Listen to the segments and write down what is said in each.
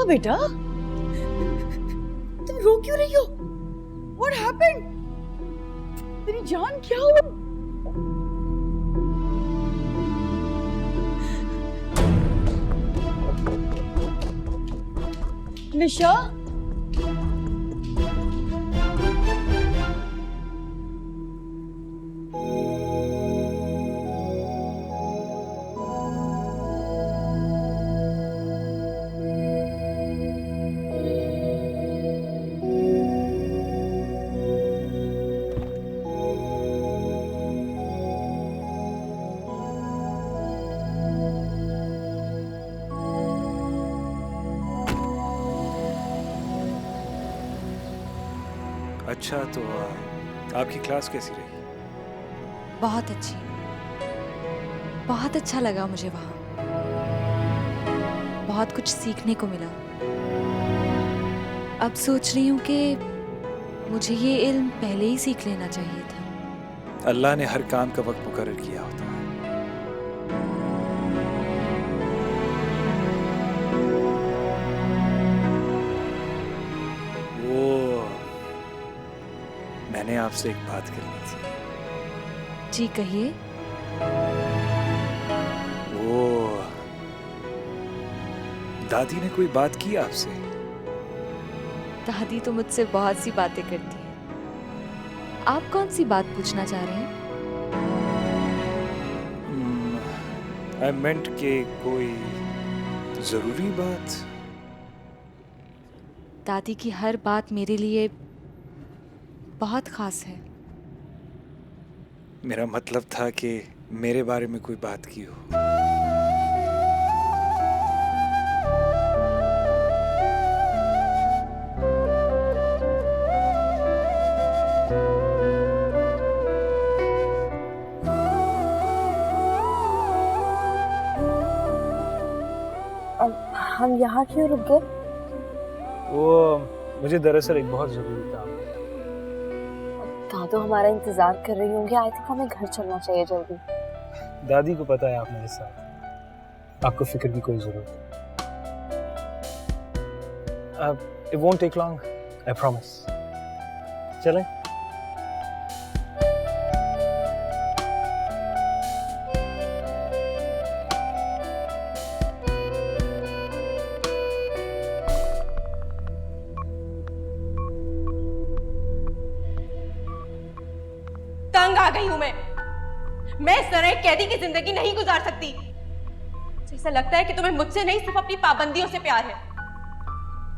हुआ बेटा? तुम रो क्यों रही हो? What happened? तेरी जान क्या हुआ? निशा? अच्छा तो आपकी क्लास कैसी रही? बहुत अच्छी, बहुत अच्छा लगा मुझे वहाँ। बहुत कुछ सीखने को मिला। अब सोच रही हूँ कि मुझे ये इल्म पहले ही सीख लेना चाहिए था। अल्लाह ने हर काम का वक्त मुकर्रर किया होता है। वो मैंने आपसे एक बात करनी थी। जी कहिए। वो दादी ने कोई बात की आपसे? दादी तो मुझसे बहुत सी बातें करती है। आप कौन सी बात पूछना चाह रहे हैं? आई मेंट के कोई जरूरी बात? दादी की हर बात मेरे लिए बहुत खास है। मेरा मतलब था कि मेरे बारे में कोई बात की हो। हम यहाँ क्यों रुक गए? वो मुझे दरअसल एक बहुत जरूरी काम है। दादू हमारा इंतजार कर रही होंगे। आई थिंक हमें घर चलना चाहिए जल्दी। दादी को पता है आप मेरे साथ, आपको फिक्र की कोई जरूरत नहीं। It won't take long, I promise. चलें? तंग आ गई हूं मैं इस तरह एक कैदी की जिंदगी नहीं गुजार सकती। जैसा लगता है कि तुम्हें मुझसे नहीं सिर्फ अपनी पाबंदियों से प्यार है,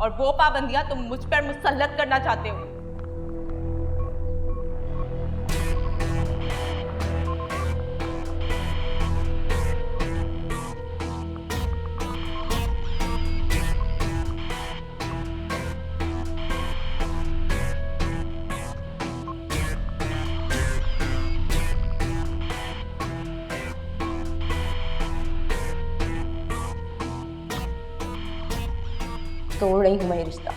और वो पाबंदियां तुम मुझ पर मुसल्लत करना चाहते हो। तोड़ रही हूं मैं ये रिश्ता,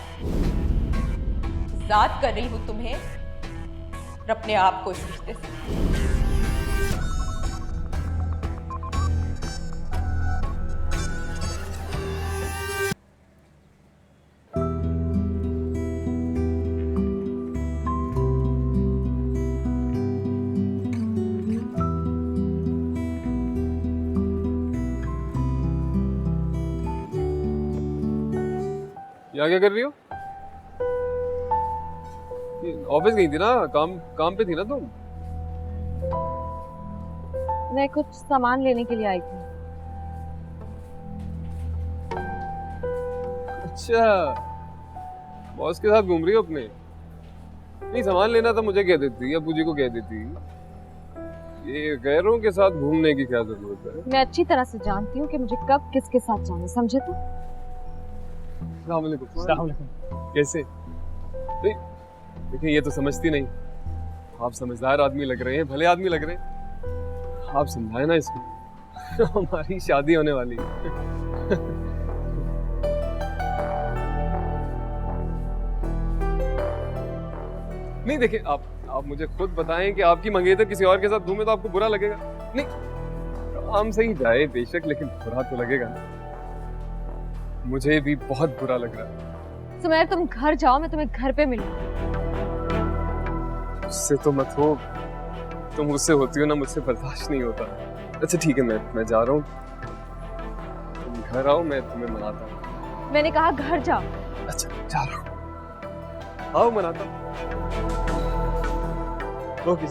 आजाद कर रही हूं तुम्हें और अपने आप को इस रिश्ते से। यहाँ क्या कर रही हो? ऑफिस गई थी ना, काम पे थी ना तुम? मैं कुछ सामान लेने के लिए आई थी। अच्छा, बॉस के साथ घूम रही हो अपने? नहीं, सामान लेना था मुझे कह देती या पूजी को कह देती। ये गैरों के साथ घूमने की क्या जरूरत है? मैं अच्छी तरह से जानती हूँ कि मुझे कब किसके साथ जाना, समझे तो? अस्सलाम वालेकुम। कैसे? देखिए, ये तो समझती नहीं। आप समझदार आदमी लग रहे हैं, भले आदमी लग रहे हैं। आप समझाए ना इसको। हमारी शादी होने वाली है। नहीं, देखिए, आप मुझे खुद बताएं कि आपकी मंगेतर किसी और के साथ घूमे तो आपको बुरा लगेगा? नहीं, काम से ही जाए बेशक, लेकिन बुरा तो लगेगा ना। मुझे भी बहुत बुरा लग रहा है। सुमेर तुम घर जाओ, मैं तुम्हें घर पे मिलूं। उससे तो मत हो, तुम मुझसे होती हो ना, मुझसे बर्दाश्त नहीं होता। अच्छा ठीक है, मैं जा रहा हूँ, तुम घर आओ, मैं तुम्हें मनाता हूँ। मैंने कहा घर जाओ। अच्छा जा रहा हूँ, आओ मनाता हूँ। ओके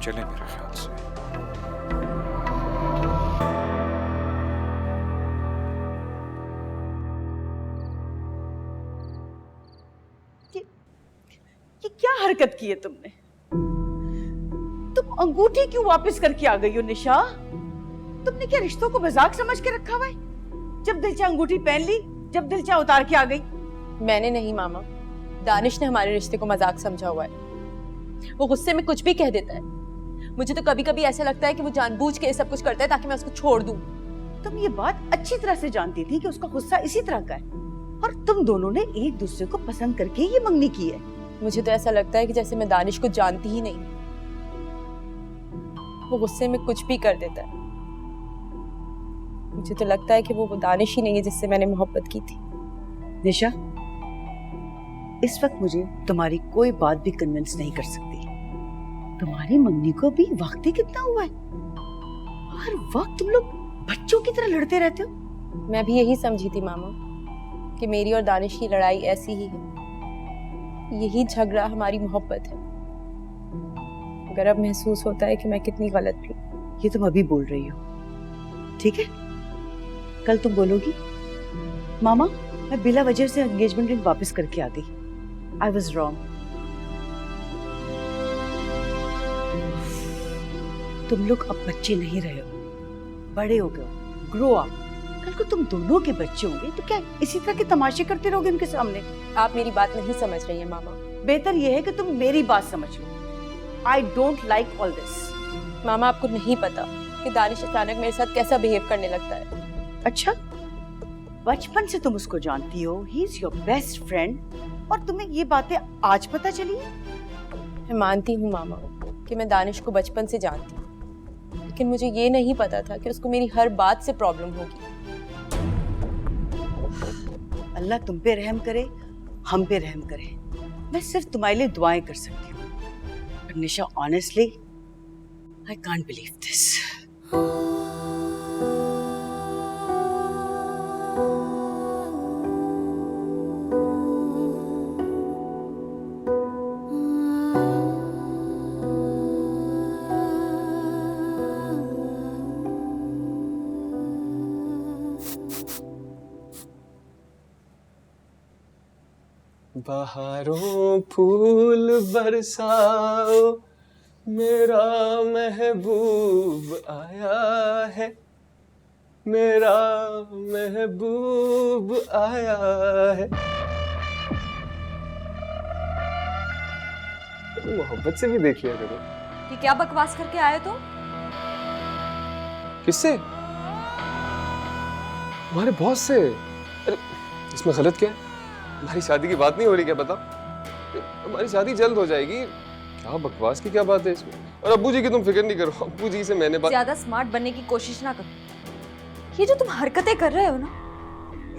चले मेरे ख्याल से। ये क्या हरकत की है तुमने? तुम अंगूठी क्यों वापस करके आ गई हो निशा? तुमने क्या रिश्तों को मजाक समझ के रखा हुआ है? जब दिल चाहे अंगूठी पहन ली, जब दिल चाहे उतार के आ गई। मैंने नहीं मामा, दानिश ने हमारे रिश्ते को मजाक समझा हुआ है। वो गुस्से में कुछ भी कह देता है। मुझे तो कभी कभी ऐसा लगता है कि वो जानबूझ के ये सब कुछ करता है ताकि मैं उसको छोड़ दूं। तुम ये बात अच्छी तरह से जानती थी कि उसका गुस्सा इसी तरह का है, और तुम दोनों ने एक दूसरे को पसंद करके ये मंगनी की है। मुझे तो ऐसा लगता है कि जैसे मैं दानिश को जानती ही नहीं। वो गुस्से में कुछ भी कर देता है। मुझे तो लगता है कि वो दानिश ही नहीं है जिससे मैंने मोहब्बत की थी। निशा, इस वक्त मुझे तुम्हारी कोई बात भी कन्विंस नहीं कर सकती। तुम्हारी मंगनी को भी वक्त ही कितना हुआ है? हर वक्त तुम लोग बच्चों की तरह लड़ते रहते हो। मैं भी यही समझी थी मामा कि मेरी और दानिश की लड़ाई ऐसी ही है। यही झगड़ा हमारी मोहब्बत है। मगर अब महसूस होता है कि मैं कितनी गलत थी। ये तुम अभी बोल रही हो, ठीक है? कल तुम बोलोगी मामा मैं बिला वजह से एंगेजमेंट रिंग वापस करके आ गई। I was wrong. तुम लोग अब बच्चे नहीं रहे हो, बड़े हो गए हो, ग्रो अप। कल को तुम दोनों के बच्चे होंगे तो क्या इसी तरह के तमाशे करते रहोगे उनके सामने? आप मेरी बात नहीं समझ रही हैं मामा। बेहतर यह है कि तुम मेरी बात समझ लो। I don't like all this. मामा आपको नहीं पता कि दानिश अचानक मेरे साथ कैसा बिहेव करने लगता है। अच्छा, बचपन से तुम उसको जानती हो, he is your best friend, और तुम्हें ये बातें आज पता चली है? मैं मानती हूँ मामा कि मैं दानिश को बचपन से जानती हूँ, लेकिन मुझे ये नहीं पता था कि उसको मेरी हर बात से प्रॉब्लम होगी। अल्लाह तुम पे रहम करे, हम पे रहम करे। मैं सिर्फ तुम्हारे लिए दुआएं कर सकती हूँ। पर Nisha, honestly I can't believe this. बहारों फूल बरसाओ, मेरा महबूब आया है, मेरा महबूब आया है। तो मोहब्बत से भी देख लिया करो। कि क्या बकवास करके आए तुम? किससे? हमारे बॉस से। अरे इसमें गलत क्या है? हमारी शादी की बात नहीं हो रही क्या? बता, हमारी शादी जल्द हो जाएगी। क्या बकवास की क्या बात है इसमें? और अब्बू जी की तुम फिक्र नहीं करो, अब्बू जी से मैंने बात। ज्यादा स्मार्ट बनने की कोशिश ना करो। ये जो तुम हरकतें कर रहे हो ना,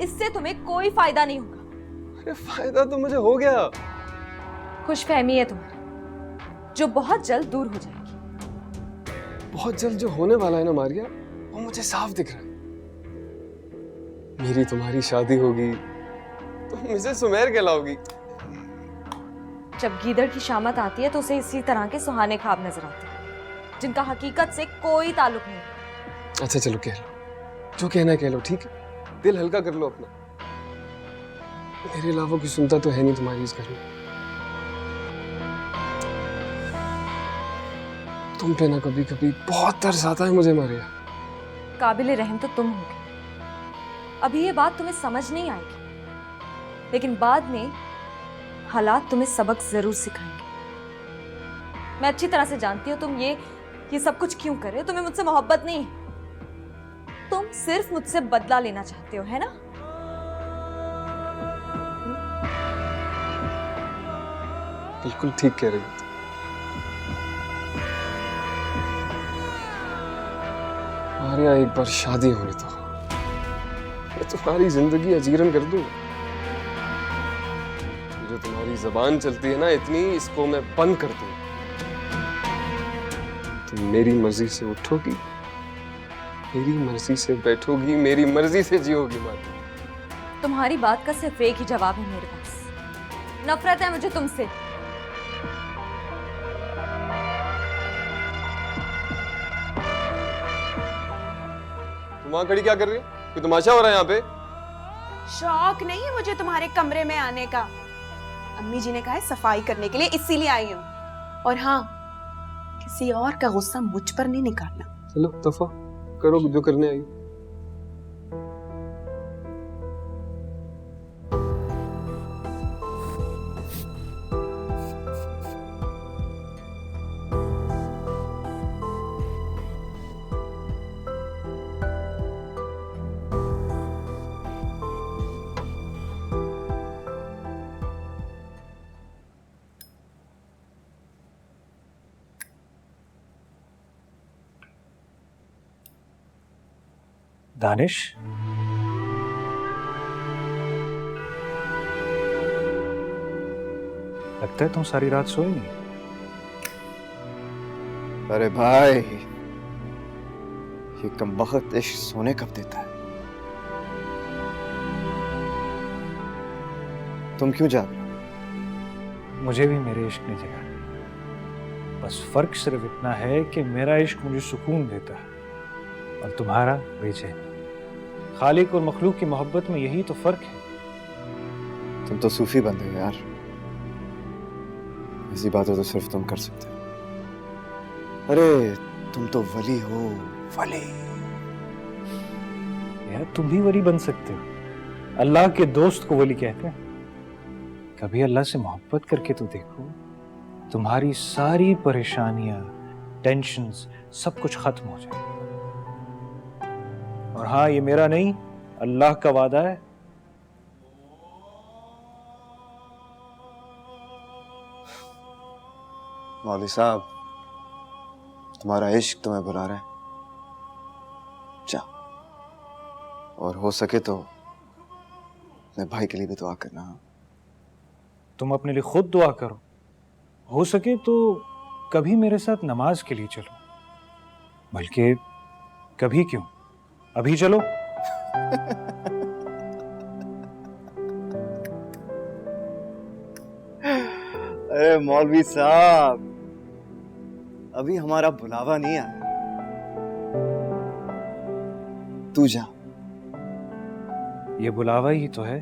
इससे तुम्हें कोई फायदा नहीं होगा। अरे फायदा तो मुझे हो गया। खुशफहमी है तुम्हारी, जो बहुत जल्द दूर हो जाएगी। बहुत जल्द जो होने वाला है ना मारिया, वो मुझे साफ दिख रहा है। मेरी तुम्हारी शादी होगी, तुम मुझे सुमेर कहलाओगी। जब गीदड़ की शामत आती है तो उसे इसी तरह के सुहाने ख्वाब नजर आते हैं, जिनका हकीकत से कोई ताल्लुक नहीं। अच्छा चलो कह लो, जो कहना कह लो, ठीक है? दिल हल्का कर लो अपना। मेरे अलावा कोई सुनता तो है नहीं तुम्हारी इस घर में। तुम पे ना कभी कभी बहुत तरस आता है मुझे मारिया। काबिल रहम तो तुम होगे। अभी ये बात तुम्हें समझ नहीं आएगी, लेकिन बाद में हालात तुम्हें सबक जरूर सिखाएंगे। मैं अच्छी तरह से जानती हूँ तुम ये सब कुछ क्यों कर रहे हो। तुम्हें मुझसे मोहब्बत नहीं है, तुम सिर्फ मुझसे बदला लेना चाहते हो, है ना? बिल्कुल ठीक कह रही हो। हमारे यहाँ एक बार शादी होने दो, मैं तुम्हारी जिंदगी अजीरन कर दूं। जो तुम्हारी जबान चलती है ना इतनी, इसको मैं बंद कर दूं। तुम मेरी मर्जी से उठोगी, मेरी मर्जी से बैठोगी, मेरी मर्जी से जियोगी माता। तुम्हारी बात का सिर्फ एक ही जवाब है मेरे पास, नफरत है मुझे तुमसे। तुम वहां खड़ी क्या कर रही हो? कोई तमाशा हो रहा है यहाँ पे? शौक नहीं है मुझे तुम्हारे कमरे में आने का। अम्मी जी ने कहा है सफाई करने के लिए, इसीलिए आई हूँ। और हाँ, किसी और का गुस्सा मुझ पर नहीं निकालना। चलो दफा करो जो करने आई। दानिश, लगता है तुम सारी रात सोए नहीं। अरे भाई, ये कमबख्त इश्क सोने कब देता है? तुम क्यों जाग रहे हो? मुझे भी मेरे इश्क ने जगा, बस फर्क सिर्फ इतना है कि मेरा इश्क मुझे सुकून देता है और तुम्हारा बेचैन। खालिक और मखलूक की मोहब्बत में यही तो फर्क है। तुम तो सूफी बंदे हो यार, ऐसी बातें तो सिर्फ तुम कर सकते हो। अरे तुम तो वली हो, वली। यार तुम भी वली बन सकते हो। अल्लाह के दोस्त को वली कहते हैं। कभी अल्लाह से मोहब्बत करके तो देखो, तुम्हारी सारी परेशानियां, टेंशन्स, सब कुछ खत्म हो जाए। और हाँ, ये मेरा नहीं, अल्लाह का वादा है। मौलवी साहब, तुम्हारा इश्क तुम्हें बुला रहा है, जा। और हो सके तो अपने भाई के लिए भी दुआ करना। तुम अपने लिए खुद दुआ करो, हो सके तो कभी मेरे साथ नमाज के लिए चलो। बल्कि कभी क्यों, अभी चलो। अरे मौलवी साहब, अभी हमारा बुलावा नहीं आया, तू जा। ये बुलावा ही तो है।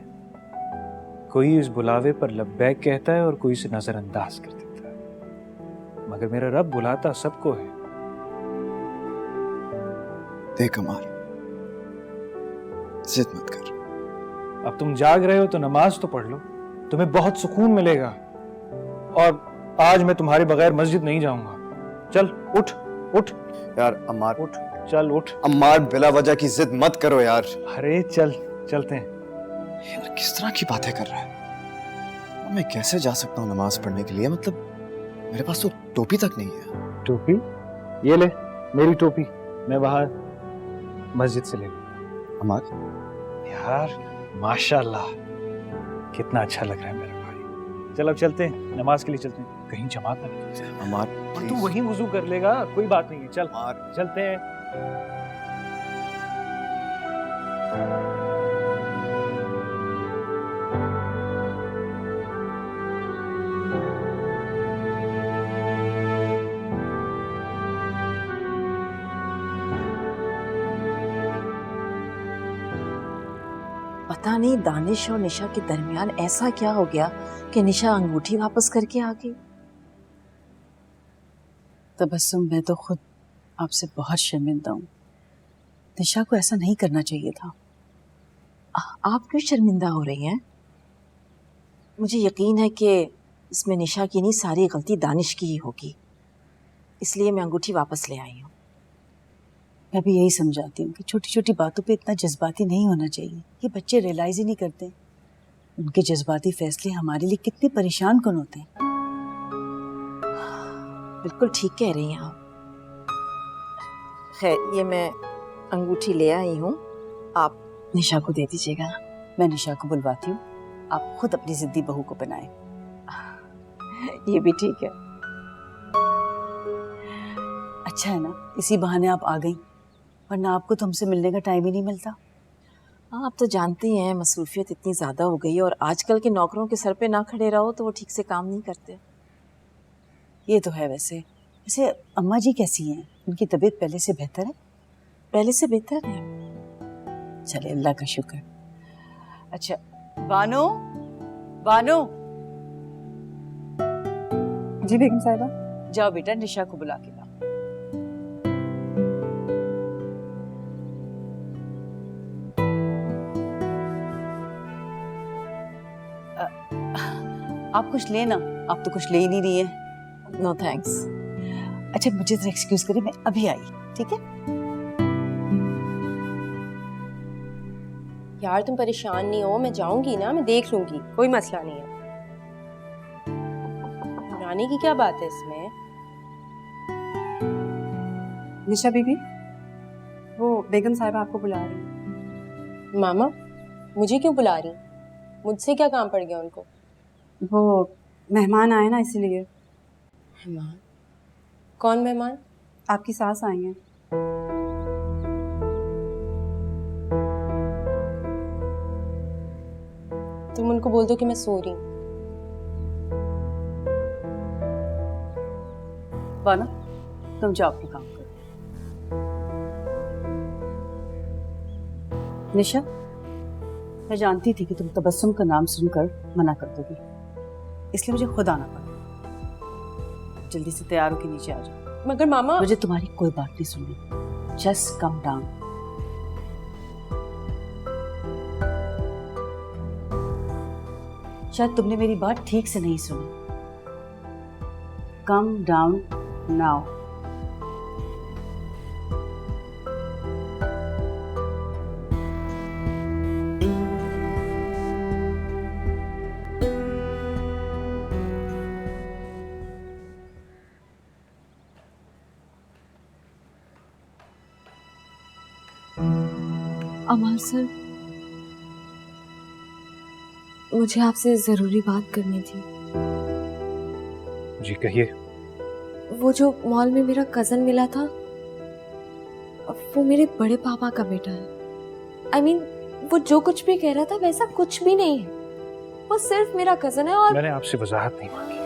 कोई इस बुलावे पर लब्बैक कहता है और कोई इसे नजरअंदाज कर देता है, मगर मेरा रब बुलाता सबको है। देख अमार, जिद मत कर। अब तुम जाग रहे हो तो नमाज तो पढ़ लो, तुम्हें बहुत सुकून मिलेगा। और आज मैं तुम्हारे बगैर मस्जिद नहीं जाऊंगा। चल उठ उठ यार अमार, उठ, चल उठ। अमार, बिला वजह की जिद मत करो यार। अरे चल, चलते हैं। यार किस तरह की बातें कर रहा है? मैं कैसे जा सकता हूँ नमाज पढ़ने के लिए? मतलब मेरे पास तो टोपी तक नहीं है। टोपी? ये ले मेरी टोपी, मैं बाहर मस्जिद से ले लूं। अमार यार माशाल्लाह, कितना अच्छा लग रहा है मेरा भाई। चल अब चलते हैं, नमाज के लिए चलते हैं। कहीं जमात ना निकल जाए। अमार और तू वहीं वुजू कर लेगा, कोई बात नहीं है। चल अमार, चलते हैं। पता नहीं दानिश और निशा के दरमियान ऐसा क्या हो गया कि निशा अंगूठी वापस करके आ गई। तबस्सुम, मैं तो खुद आपसे बहुत शर्मिंदा हूँ। निशा को ऐसा नहीं करना चाहिए था। आप क्यों शर्मिंदा हो रही हैं? मुझे यकीन है कि इसमें निशा की नहीं, सारी गलती दानिश की ही होगी, इसलिए मैं अंगूठी वापस ले आई हूँ। मैं भी यही समझाती हूँ कि छोटी छोटी बातों पे इतना जज्बाती नहीं होना चाहिए। ये बच्चे रियलाइज ही नहीं करते, उनके जज्बाती फैसले हमारे लिए कितने परेशान कौन होते हैं। बिल्कुल ठीक कह रही हैं आप। खैर, ये मैं अंगूठी ले आई हूँ, आप निशा को दे दीजिएगा। मैं निशा को बुलवाती हूँ, आप खुद अपनी जिद्दी बहू को बनाएं। ये भी ठीक है। अच्छा है ना, इसी बहाने आप आ गई, वरना आपको तो हमसे मिलने का टाइम ही नहीं मिलता। हाँ, आप तो जानती हैं मसरूफियत इतनी ज़्यादा हो गई है, और आजकल के नौकरों के सर पे ना खड़े रहो तो वो ठीक से काम नहीं करते। ये तो है। वैसे अम्मा जी कैसी हैं? उनकी तबीयत पहले से बेहतर है? पहले से बेहतर है। चले, अल्लाह का शुक्र। अच्छा, बानो, बानो। जी बेगम साहिबा। जाओ बेटा, निशा को बुला के लाओ। आप कुछ लेना, आप तो कुछ ले ही नहीं रही है। No thanks. अच्छा, मुझे तो एक्सक्यूज करें, मैं अभी आई, ठीक है? यार तुम परेशान नहीं हो, मैं जाऊंगी ना, मैं देख लूंगी, कोई मसला नहीं है। घबराने की क्या बात है इसमें? निशा बीबी, वो बेगम साहिबा आपको बुला रही हैं। मामा, मुझे क्यों बुला रही? मुझसे क्या काम पड़ गया उनको? वो मेहमान आए ना, इसीलिए। मेहमान? कौन मेहमान? आपकी सास आई हैं। तुम उनको बोल दो कि मैं सो रही हूँ। बानो, तुम जाओ अपना काम करो। निशा, मैं जानती थी कि तुम तबस्सुम का नाम सुनकर मना कर दोगी, इसलिए मुझे खुद आना पड़ा। जल्दी से तैयार होकर नीचे आ जाओ। मगर मामा, मुझे तुम्हारी कोई बात नहीं सुननी। Just calm down. शायद तुमने मेरी बात ठीक से नहीं सुनी। Calm down now. Amar sir, मुझे आपसे जरूरी बात करनी थी। जी कहिए। वो जो मॉल में मेरा कजन मिला था, वो मेरे बड़े पापा का बेटा है। I mean, वो जो कुछ भी कह रहा था वैसा कुछ भी नहीं है। वो सिर्फ मेरा कजन है। और मैंने आपसे वजाहत नहीं मांगी।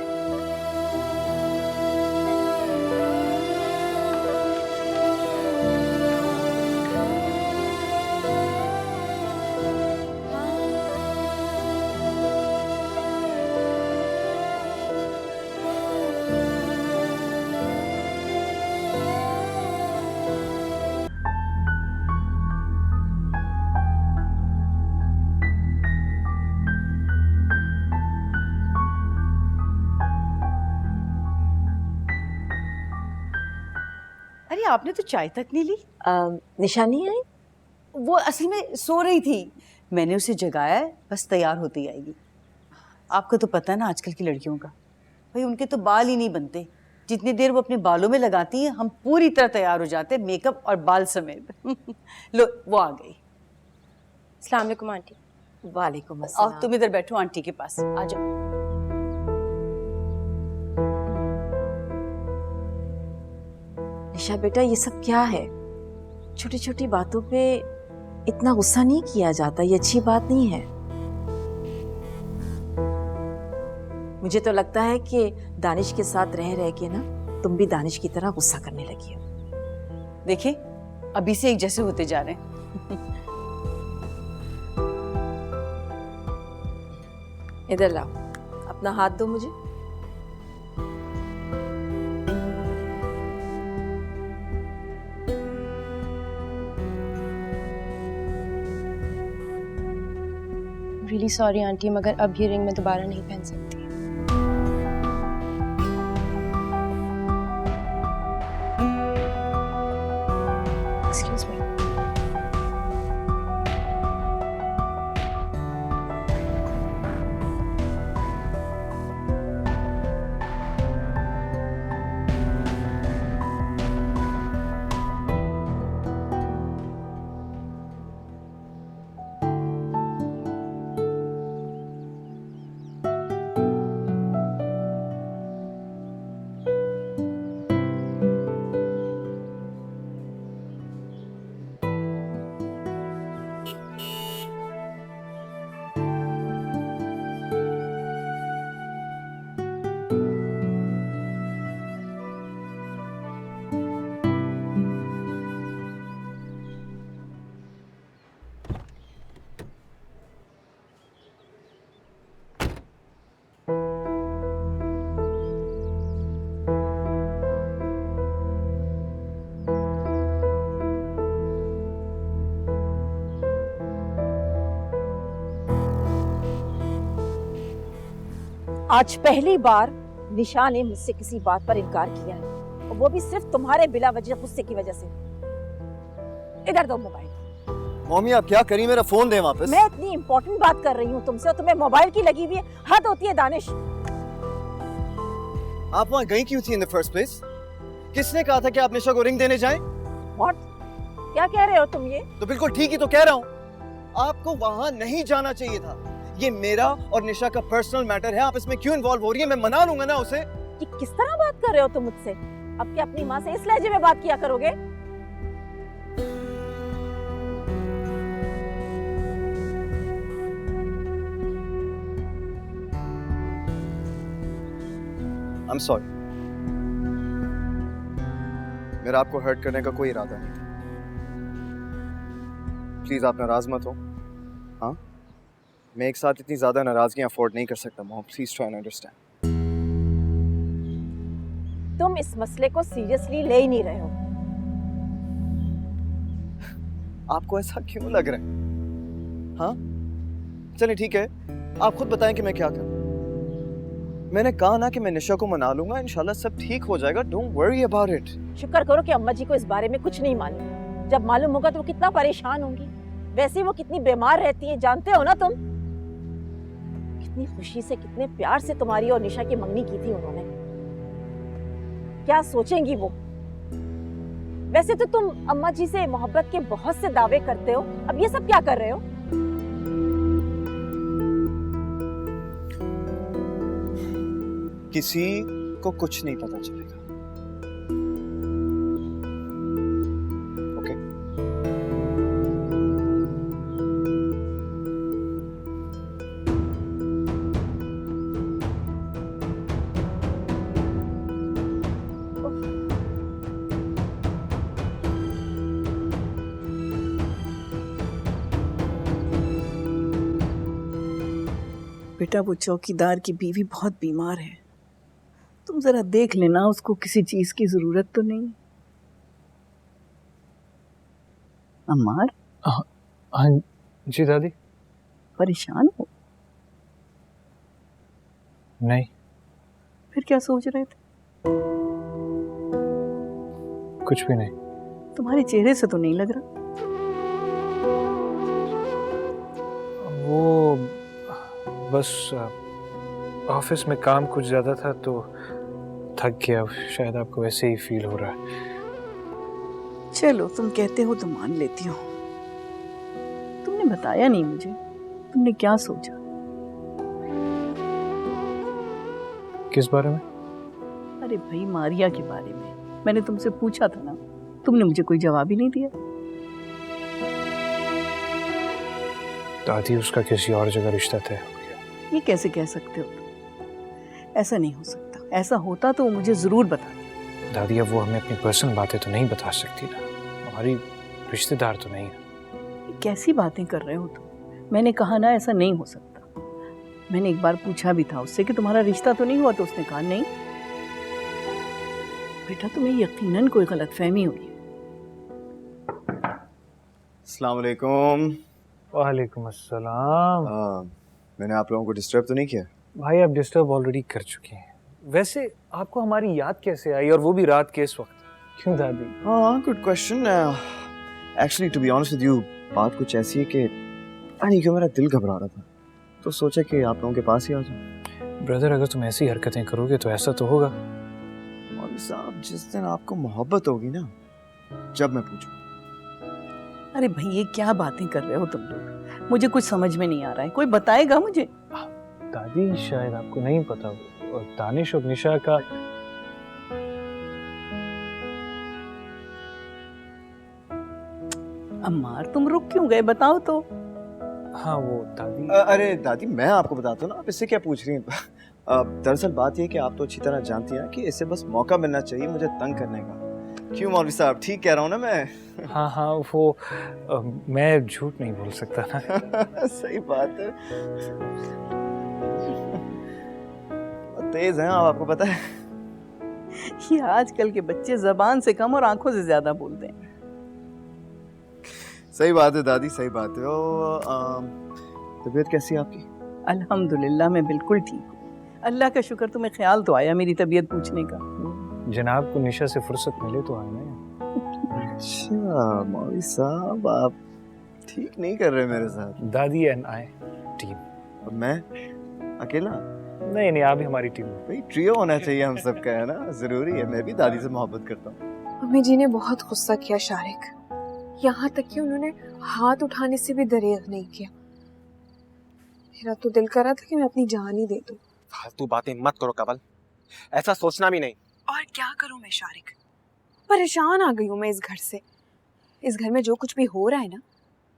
अरे, आपने तो चाय तक नहीं ली। निशा नहीं आई? वो असल में सो रही थी, मैंने उसे जगाया है, बस तैयार होती आएगी। आपको तो पता है ना आजकल की लड़कियों का, भाई उनके तो बाल ही नहीं बनते। जितनी देर वो अपने बालों में लगाती हैं, हम पूरी तरह तैयार हो जाते हैं, मेकअप और बाल समेत। लो, वो आ गई। अस्सलाम वालेकुम आंटी। वालेकुम और अस्सलाम। तुम इधर बैठो आंटी के पास, आ जाओ। निशा बेटा, ये सब क्या है? छोटी छोटी बातों पे इतना गुस्सा नहीं किया जाता, ये अच्छी बात नहीं है। मुझे तो लगता है कि दानिश के साथ रह रह के ना तुम भी दानिश की तरह गुस्सा करने लगी हो। देखिए, अभी से एक जैसे होते जा रहे हैं। इधर लाओ, अपना हाथ दो मुझे। रियली सॉरी आंटी, मगर अब ये रिंग मैं दोबारा नहीं पहन सकती। Excuse me. आज पहली बार निशा ने मुझसे किसी बात पर इनकार किया है, और वो भी सिर्फ तुम्हारे बिला वजह गुस्से की वजह से। इधर दो मोबाइल। मम्मी आप क्या करी, मेरा फोन दे वापस। मैं इतनी इंपॉर्टेंट बात कर रही हूँ तुमसे और तुम्हें मोबाइल की लगी हुई है। हद होती है दानिश। आप वहाँ गई क्यों थी इन द फर्स्ट प्लेस? किसने कहा था कि आप निशा को रिंग देने जाएं? व्हाट? क्या कह रहे हो तुम ये? तो बिल्कुल ठीक ही तो कह रहा हूँ। आपको वहाँ नहीं जाना चाहिए था। ये मेरा और निशा का पर्सनल मैटर है, आप इसमें क्यों इन्वॉल्व हो रही है? मैं मना लूंगा ना उसे। कि किस तरह बात कर रहे हो तुम मुझसे? अब क्या अपनी माँ से इस लहजे में बात किया करोगे? I'm sorry. मेरा आपको हर्ट करने का कोई इरादा नहीं था। प्लीज आप नाराज मत हो। हाँ, मैं एक साथ इतनी ज्यादा नाराजगियां अफोर्ड नहीं कर सकता mom. Please try and understand. तुम इस मसले को सीरियसली ले ही नहीं रहे हो। आपको ऐसा क्यों लग रहा है? हाँ, चलिए ठीक है, आप खुद बताएं कि मैं क्या करूं। मैंने कहा ना कि मैं निशा को मना लूंगा, इंशाल्लाह सब ठीक हो जाएगा। Don't worry about it. शुक्र करो कि अम्मा जी को इस बारे में कुछ नहीं मालूम। जब मालूम होगा तो वो कितना परेशान होंगी। वैसे वो कितनी बीमार रहती है, जानते हो ना तुम? कितनी खुशी से, कितने प्यार से तुम्हारी और निशा की मंगनी की थी उन्होंने। क्या सोचेंगी वो? वैसे तो तुम अम्मा जी से मोहब्बत के बहुत से दावे करते हो, अब ये सब क्या कर रहे हो? किसी को कुछ नहीं पता चलेगा। ओके? बेटा वो चौकीदार की बीवी बहुत बीमार है, तुम जरा देख लेना, उसको किसी चीज की जरूरत तो नहीं। अम्मार, हाँ जी दादी। परेशान हो? नहीं। फिर क्या सोच रहे थे? कुछ भी नहीं। तुम्हारे चेहरे से तो नहीं लग रहा। वो बस ऑफिस में काम कुछ ज़्यादा था तो थक गया, शायद आपको वैसे ही फील हो रहा है। चलो तुम कहते हो तो मान लेती हूँ। तुमने बताया नहीं मुझे, तुमने क्या सोचा? किस बारे में? अरे भाई मारिया के बारे में। मैंने तुमसे पूछा था ना, तुमने मुझे कोई जवाब ही नहीं दिया। दादी उसका किसी और जगह रिश्ता तय हो गया। ये कैसे कह सकते हो तुम? ऐसा नहीं हो सकता। ऐसा होता तो वो मुझे जरूर बताती। दादी अब वो हमें अपनी पर्सनल बातें तो नहीं बता सकती ना, हमारी रिश्तेदार तो नहीं है। ये कैसी बातें कर रहे हो तुम? मैंने कहा ना ऐसा नहीं हो सकता। मैंने एक बार पूछा भी था उससे कि तुम्हारा रिश्ता तो नहीं हुआ, तो उसने कहा नहीं। बेटा तुम्हें यकीनन कोई गलतफहमी हुई है। अस्सलाम वालेकुम। वालेकुम अस्सलाम। मैंने आप लोगों को डिस्टर्ब तो नहीं किया? भाई आप डिस्टर्ब ऑलरेडी कर चुके हैं। वैसे आपको हमारी याद कैसे आई, और वो भी रात के इस वक्त? क्यों दादी? हाँ, good question. Actually to be honest with you, बात कुछ ऐसी है कि पता नहीं क्यों मेरा दिल घबरा रहा था, तो सोचा कि आप लोगों के पास ही आ जाऊं। ब्रदर अगर तुम ऐसी हरकतें करोगे तो ऐसा तो होगा। मौलवी साहब, जिस दिन आपको मोहब्बत होगी ना, जब मैं पूछूं। अरे भाई ये क्या बातें कर रहे हो तुम लोग? मुझे कुछ समझ में नहीं आ रहा है, कोई बताएगा मुझे? दादी शायद आपको नहीं पता, और दानिश और निशा का अम्मार तुम रुक क्यों गए, बताओ तो। हाँ वो दादी। अरे दादी मैं आपको बताता हूँ ना, आप इससे क्या पूछ रही हैं? दरअसल बात ये कि आप तो अच्छी तरह जानती हैं कि इसे बस मौका मिलना चाहिए मुझे तंग करने का। क्यों मौलवी साहब, ठीक कह रहा हूँ ना मैं? हाँ हाँ वो मैं झूठ नहीं बोल सकता ना। सही बात है। तेज हैं आप, आपको पता है। ये आजकल के बच्चे जबान से कम और आंखों से ज्यादा बोलते हैं। सही बात है दादी, सही बात है। तबीयत कैसी है आपकी? अल्हम्दुलिल्लाह मैं बिल्कुल ठीक हूँ। अल्लाह का शुक्र तुम्हें ख्याल तो आया मेरी तबीयत पूछने का। जनाब को निशा से फुर्सत मिले तो आए ना। अच्छा मौलवी साहब, आप ठीक नहीं कर रहे मेरे साथ। दादी एंड आई टीम। और मैं अकेला? नहीं नहीं, आप भी हमारी टीम में। भाई ट्रियो होना चाहिए हम सबका, है ना, जरूरी है। मैं भी दादी से मोहब्बत करता हूँ। अम्मी जी ने बहुत गुस्सा किया शारिक, यहाँ तक कि उन्होंने हाथ उठाने से भी दरेग नहीं किया। मेरा तो दिल कर रहा था कि मैं अपनी जान ही दे दूं। फालतू बातें मत करो कवल, ऐसा सोचना भी नहीं। और क्या करूं मैं शारिक, परेशान आ गई हूँ मैं इस घर से। इस घर में जो कुछ भी हो रहा है ना,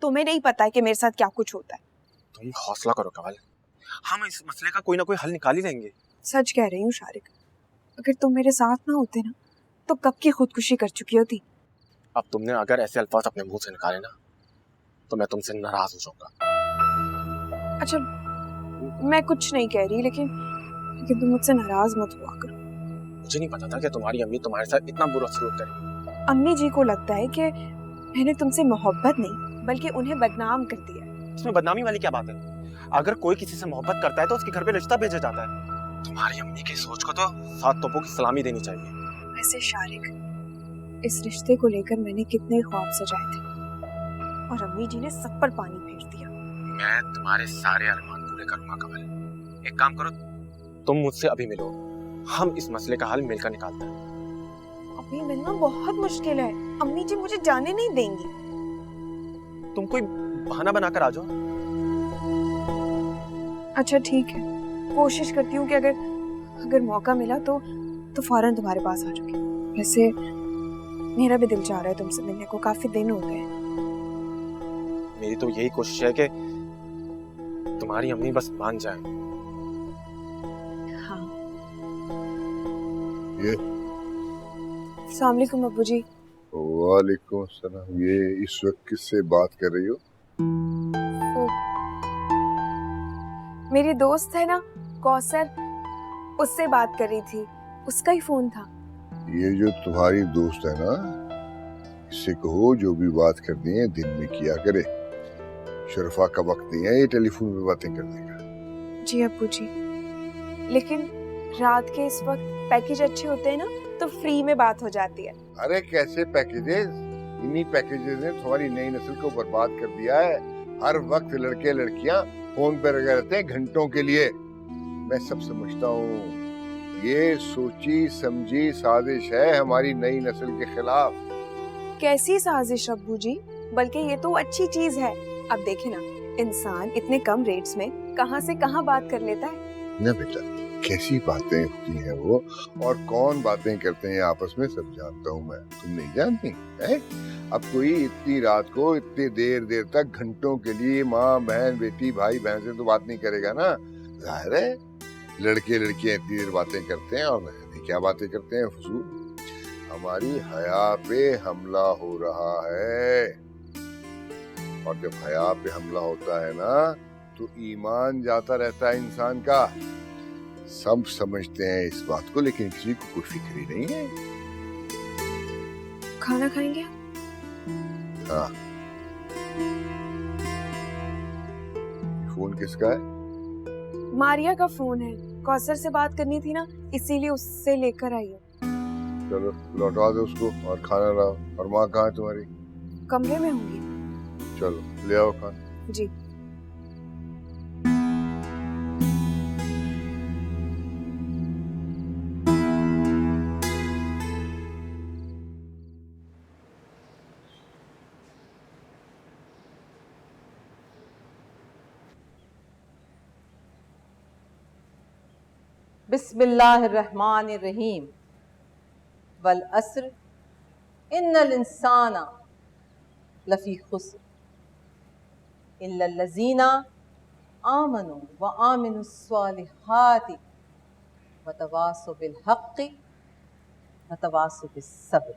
तुम्हें नहीं पता है कि मेरे साथ क्या कुछ होता है। तुम हौसला करो कवल, हम इस मसले का कोई ना कोई हल निकाल ही लेंगे। सच कह रही हूँ शारिक, अगर तुम मेरे साथ ना होते ना तो कब की खुदकुशी कर चुकी होती। अब तुमने अगर ऐसे अल्फाज अपने मुंह से निकाले ना तो मैं तुमसे नाराज हो जाऊंगा। अच्छा मैं कुछ नहीं कह रही, लेकिन तुम मुझसे नाराज मत हुआ करो। मुझे नहीं पता था कि तुम्हारी अम्मी तुम्हारे साथ इतना बुरा सलूक करेगी। अम्मी जी को लगता है कि मैंने तुमसे मोहब्बत नहीं बल्कि उन्हें बदनाम कर दिया। इसमें बदनामी वाली क्या बात है? अगर कोई किसी से मोहब्बत करता है तो उसके घर पे रिश्ता भेजा जाता है। तुम्हारी अम्मी की सोच को तो 7 तोपों की सलामी देनी चाहिए। वैसे शारिक, इस रिश्ते को लेकर मैंने कितने ख्वाब सजाए थे और अम्मी जी ने सब पर पानी फेर दिया। मैं तुम्हारे सारे अरमान पूरे करूंगा कमल। एक काम करो, तुम मुझसे अभी मिलो, हम इस मसले का हल मिलकर निकालते हैं। अभी मिलना बहुत मुश्किल है, अम्मी जी मुझे जाने नहीं देंगी। तुम कोई बहाना बनाकर आ जाओ। अच्छा ठीक है, कोशिश करती हूँ कि अगर मौका मिला तो फौरन तुम्हारे पास आ जाऊंगी। वैसे मेरा भी दिल चाह रहा है तुमसे मिलने को, काफी दिन हो गए। मेरी तो यही कोशिश है कि तुम्हारी अम्मी बस मान जाए। हाँ। ये अस्सलाम वालेकुम अब्बू जी। वालेकुम सलाम। ये इस वक्त किससे बात कर रही हो? मेरी दोस्त है ना कौसर, उससे बात कर रही थी, उसका ही फोन था। ये जो तुम्हारी दोस्त है ना, इससे कहो जो भी बात करनी है दिन में किया करे। शरफा का वक्त नहीं है ये टेलीफोन पे बातें करने का। जी अब्बू जी, लेकिन रात के इस वक्त पैकेज अच्छे होते हैं ना तो फ्री में बात हो जाती है। अरे कैसे पैकेजेस, इन्हीं पैकेजेस ने तुम्हारी नई नस्ल को बर्बाद कर दिया है। हर वक्त लड़के लड़कियां फोन पे लगे रहते हैं घंटों के लिए। मैं सब समझता हूँ, ये सोची समझी साजिश है हमारी नई नस्ल के खिलाफ। कैसी साजिश अब्बू जी, बल्कि ये तो अच्छी चीज है। अब देखे ना, इंसान इतने कम रेट्स में कहां से कहां बात कर लेता है। ना बेटा, कैसी बातें होती हैं वो, और कौन बातें करते हैं आपस में, सब जानता हूँ मैं। तुम नहीं जानती है? अब कोई इतनी रात को इतनी देर तक घंटों के लिए माँ बहन बेटी भाई बहन से तो बात नहीं करेगा ना। जाहिर है लड़के लड़कियां इतनी देर बातें करते हैं, और नहीं क्या बातें करते हैं, फजूल। हमारी हया पे हमला हो रहा है, और जब हया पे हमला होता है ना तो ईमान जाता रहता है इंसान का। सब समझते हैं इस बात को, लेकिन किसी को कोई फिक्र ही नहीं है। खाना खाएंगे? हाँ। फोन किसका है? मारिया का फोन है, कौसर से बात करनी थी ना, इसीलिए उससे लेकर आई हूँ। चलो लौटा दो उसको और खाना लाओ। और माँ कहाँ है तुम्हारी? कमरे में होंगी। चलो ले आओ खाना। जी। बिस्मिल्लाहिर्रहमानिर्रहीम। वल अस्र इन्नल इंसाना लफी खुस्र इल्लल लज़ीना आमनु व आमिनुस्सालिहाति व तवासौ बिल हक़्क़ि व तवासौ बिस सब्र।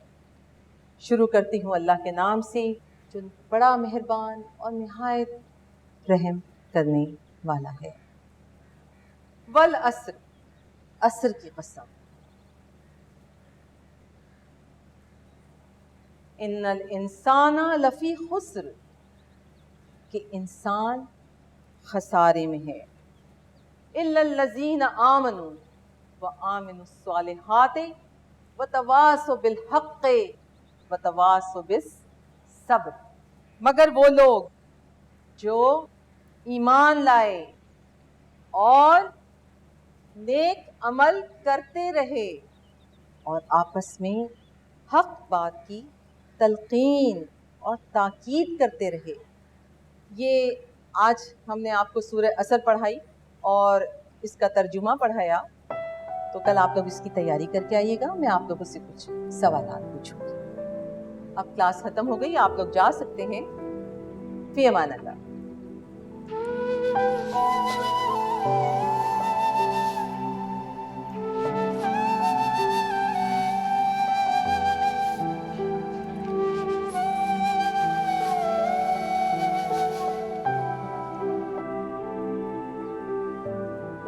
शुरू करती हूँ अल्लाह के नाम से जो बड़ा मेहरबान और निहायत रहम करने वाला है। वल अस्र, असर की कसम। इन्नल इंसाना लफी खुस्र, कि इंसान खसारे में है। इल्लल्लज़ीना आमनू व आमिनुस्सालिहाति व तवासौ बिल हक़्क़ि व तवासौ बिस सब्र। मगर वो लोग जो ईमान लाए और नेक अमल करते रहे और आपस में हक बात की तलकीन और ताकीद करते रहे। ये आज हमने आपको सूरह असर पढ़ाई और इसका तर्जुमा पढ़ाया, तो कल आप लोग इसकी तैयारी करके आइएगा। मैं आप लोगों से कुछ सवालात पूछूंगी। अब क्लास खत्म हो गई, आप लोग जा सकते हैं। फी अमान अल्लाह।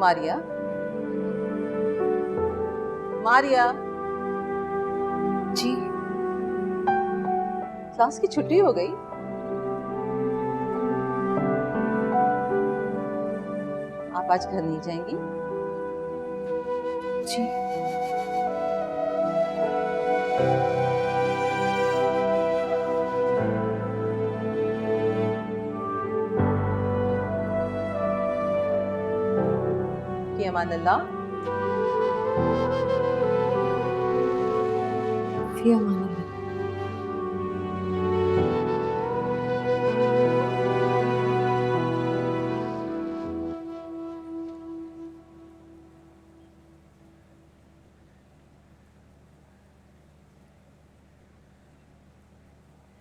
मारिया, मारिया जी। क्लास की छुट्टी हो गई। आप आज घर नहीं जाएंगी? जी। फी अमान अल्लाह। फी अमान अल्लाह।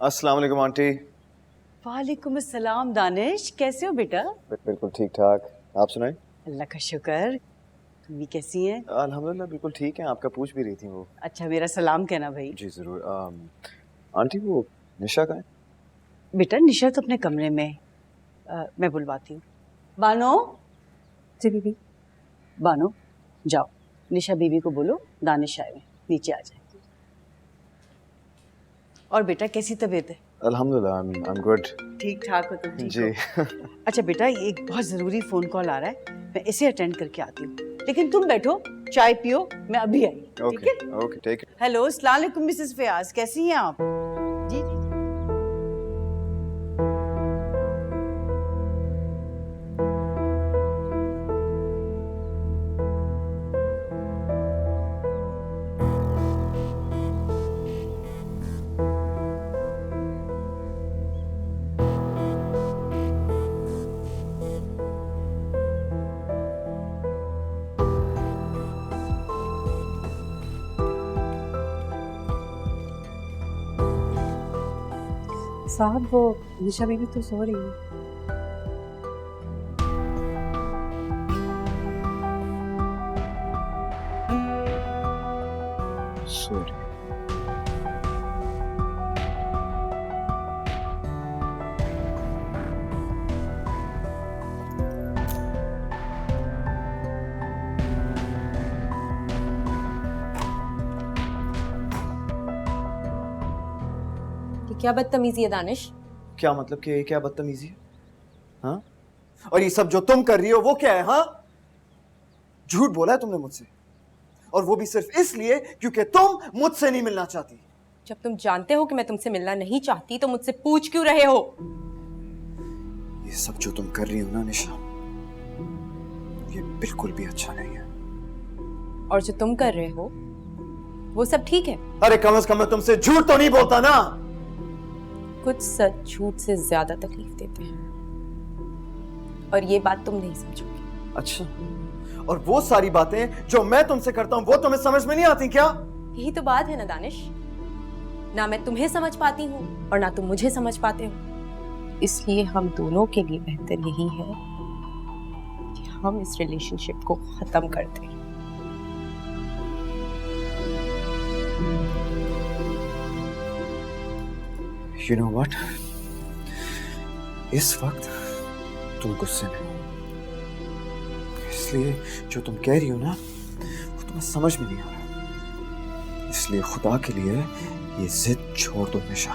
अस्सलाम वालेकुम आंटी। वालेकुम अस्सलाम दानिश, कैसे हो बेटा? बिल्कुल ठीक ठाक, आप सुनाएं? अल्लाह का शुक्र। तुम्ही कैसी हैं? अल्हम्दुलिल्लाह बिल्कुल ठीक है। आपका पूछ भी रही थी वो। अच्छा, मेरा सलाम कहना भाई। जी जरूर। आंटी वो निशा का है? बेटा निशा तो अपने कमरे में मैं बुलवाती हूँ। बानो। जी बीबी। बानो जाओ, निशा बीबी को बोलो दानिश आए हुए, नीचे आ जाए। और बेटा कैसी तबीयत है? अल्हम्दुलिल्लाह आई एम गुड। ठीक ठाक हो तुम? ठीक जी। हो? अच्छा बेटा, एक बहुत ज़रूरी फ़ोन कॉल आ रहा है, मैं इसे अटेंड करके आती हूँ, लेकिन तुम बैठो, चाय पियो, मैं अभी आई। ठीक है? Okay take it. हेलो, अस्सलाम वालेकुम मिसेस फयाज, कैसी हैं आप? जी जी। साहब वो निशा बीबी तो सो रही है। सॉरी। क्या बदतमीजी है दानिश? क्या मतलब कि ये क्या बदतमीजी है? हाँ? और ये सब जो तुम कर रही हो वो क्या है? हाँ? झूठ बोला है तुमने मुझसे, और वो भी सिर्फ इसलिए क्योंकि तुम मुझसे नहीं मिलना चाहती। जब तुम जानते हो कि मैं तुमसे मिलना नहीं चाहती तो मुझसे पूछ क्यों रहे हो? ये सब जो तुम कर रही हो ना निशा, ये बिल्कुल भी अच्छा नहीं है। और जो तुम कर रहे हो वो सब ठीक है? अरे कम से कम मैं तुमसे झूठ तो नहीं बोलता ना। कुछ सच झूठ से ज्यादा तकलीफ देते हैं, और ये बात तुम नहीं समझोगे। अच्छा, और वो सारी बातें जो मैं तुमसे करता हूँ वो तुम्हें समझ में नहीं आती क्या? यही तो बात है ना दानिश, ना मैं तुम्हें समझ पाती हूँ और ना तुम मुझे समझ पाते हो। इसलिए हम दोनों के लिए बेहतर यही है कि हम इस रिलेशनशिप को खत्म कर दें। You know what? इस वक्त तुम गुस्से में हो, इसलिए जो तुम कह रही हो ना वो तुम्हें समझ में नहीं आ रहा। इसलिए खुदा के लिए ये जिद छोड़ दो निशा।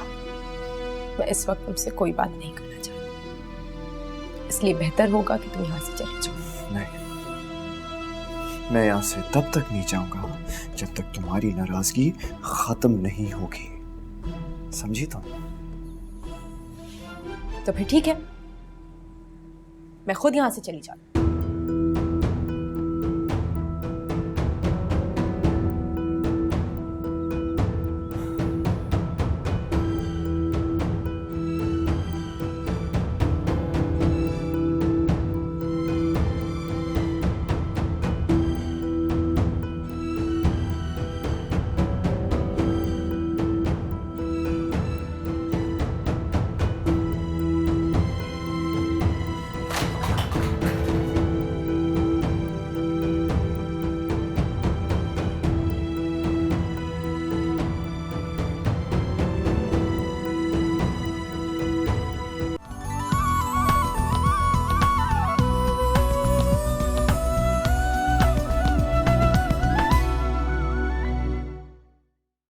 मैं इस वक्त तुमसे कोई बात नहीं करना चाहती, इसलिए बेहतर होगा कि तुम यहाँ से चले जाओ। नहीं, मैं यहाँ से तब तक नहीं जाऊंगा जब तक तुम्हारी नाराजगी खत्म नहीं होगी, समझी तुम? तो फिर ठीक है, मैं खुद यहाँ से चली जाती।